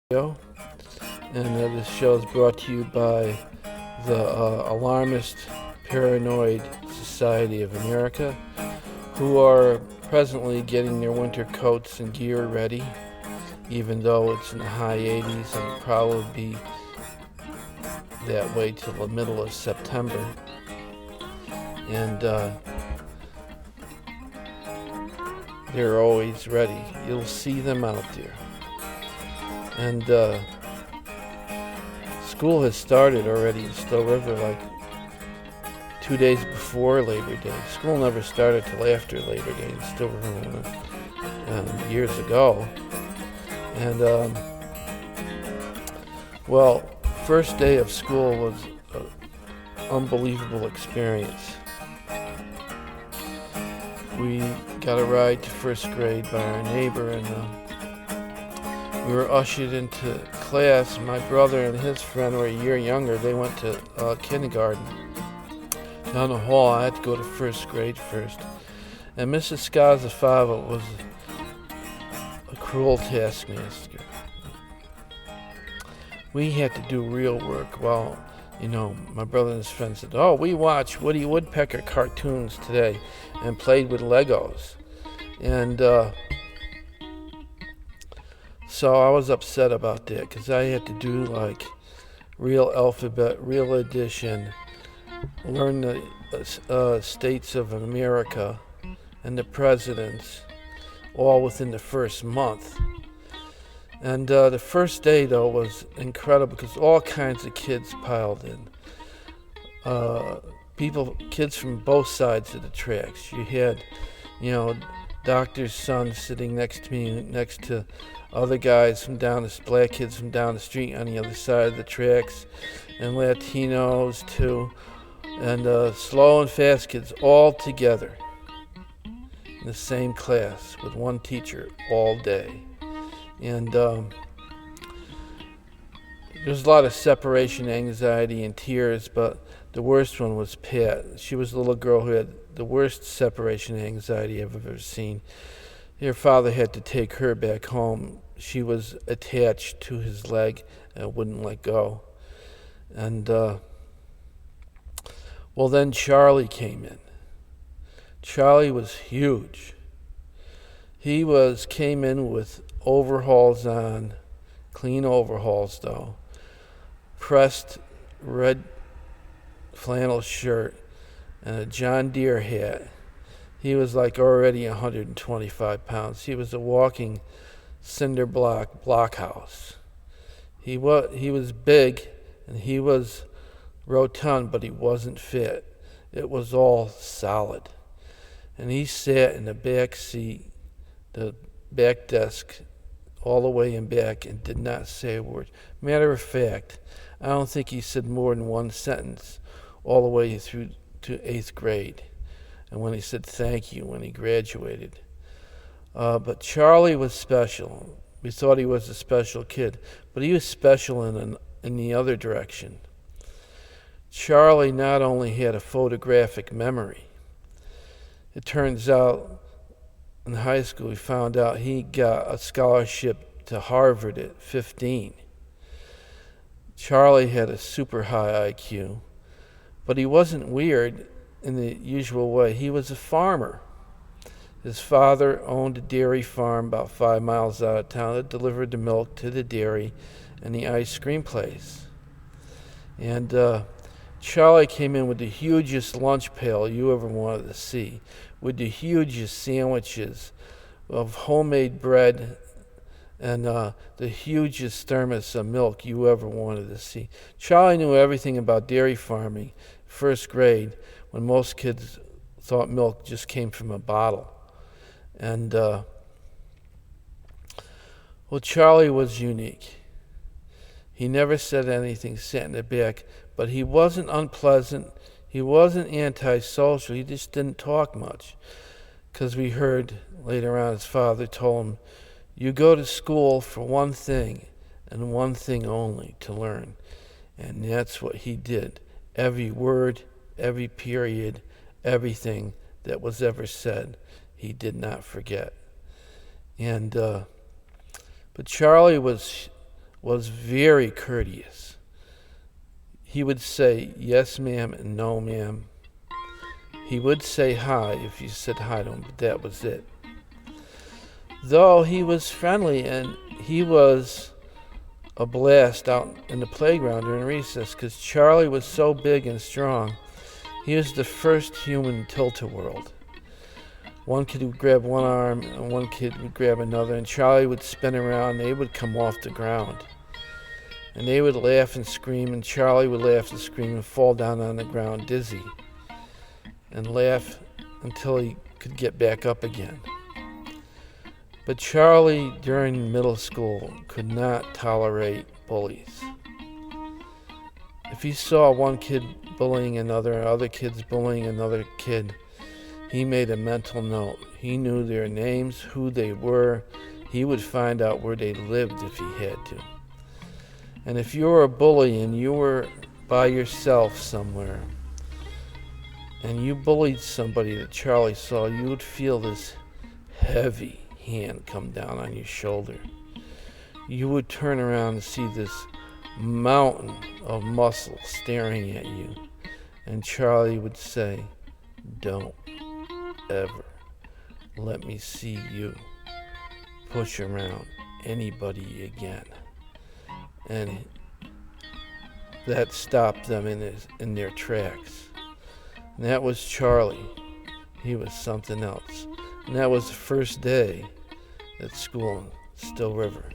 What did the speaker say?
And this show is brought to you by the Alarmist Paranoid Society of America, who are presently getting their winter coats and gear ready, even though it's in the high 80s and it'll probably be that way till the middle of September. And they're always ready. You'll see them out there. And school has started already in Still River, like 2 days before Labor Day. School never started till after Labor Day in Still River years ago. And first day of school was an unbelievable experience. We got a ride to first grade by our neighbor, and we were ushered into class. My brother and his friend were a year younger. They went to kindergarten. Down the hall, I had to go to first grade first. And Mrs. Skazafava was a cruel taskmaster. We had to do real work while, my brother and his friend said, we watched Woody Woodpecker cartoons today and played with Legos. And so I was upset about that because I had to do like real alphabet, real addition, learn the states of America and the presidents all within the first month. And the first day, though, was incredible because all kinds of kids piled in. Kids from both sides of the tracks. You had, doctor's son sitting next to me, next to other guys black kids from down the street on the other side of the tracks, and Latinos too, and slow and fast kids all together in the same class with one teacher all day. And there's a lot of separation anxiety and tears, but the worst one was Pat. She was the little girl who had the worst separation anxiety I've ever seen. Her father had to take her back home. She was attached to his leg and wouldn't let go. And then Charlie came in. Charlie was huge. He came in with overalls on, clean overalls though, pressed red flannel shirt, and a John Deere hat. He was like already 125 pounds. He was a walking cinder blockhouse. He was big and he was rotund, but he wasn't fit. It was all solid. And he sat in the back seat, the back desk, all the way in back, and did not say a word. Matter of fact, I don't think he said more than one sentence all the way through to 8th grade. And when he said thank you when he graduated. But Charlie was special. We thought he was a special kid, but he was special in the other direction. Charlie not only had a photographic memory. It turns out in high school we found out he got a scholarship to Harvard at 15. Charlie had a super high IQ, but he wasn't weird in the usual way. He was a farmer. His father owned a dairy farm about 5 miles out of town that delivered the milk to the dairy and the ice cream place. And Charlie came in with the hugest lunch pail you ever wanted to see, with the hugest sandwiches of homemade bread and the hugest thermos of milk you ever wanted to see. Charlie knew everything about dairy farming, first grade, when most kids thought milk just came from a bottle. And Charlie was unique. He never said anything, sat in the back, but he wasn't unpleasant. He wasn't antisocial. He just didn't talk much. Because we heard later on his father told him, you go to school for one thing and one thing only, to learn. And that's what he did. Every word, every period, everything that was ever said, he did not forget. And but Charlie was was very courteous. He would say yes, ma'am, and no, ma'am. He would say hi if you said hi to him, but that was it. Though he was friendly and he was a blast out in the playground during recess because Charlie was so big and strong. He was the first human tilt-a-whirl. One kid would grab one arm and one kid would grab another, and Charlie would spin around and they would come off the ground. And they would laugh and scream, and Charlie would laugh and scream and fall down on the ground dizzy and laugh until he could get back up again. But Charlie, during middle school, could not tolerate bullies. If he saw one kid bullying another, other kids bullying another kid, he made a mental note. He knew their names, who they were. He would find out where they lived if he had to. And if you were a bully and you were by yourself somewhere, and you bullied somebody that Charlie saw, you would feel this heavy hand come down on your shoulder. You would turn around and see this mountain of muscle staring at you. And Charlie would say, "Don't ever let me see you push around anybody again." And that stopped them in their tracks. And that was Charlie. He was something else. And that was the first day at school in Still River.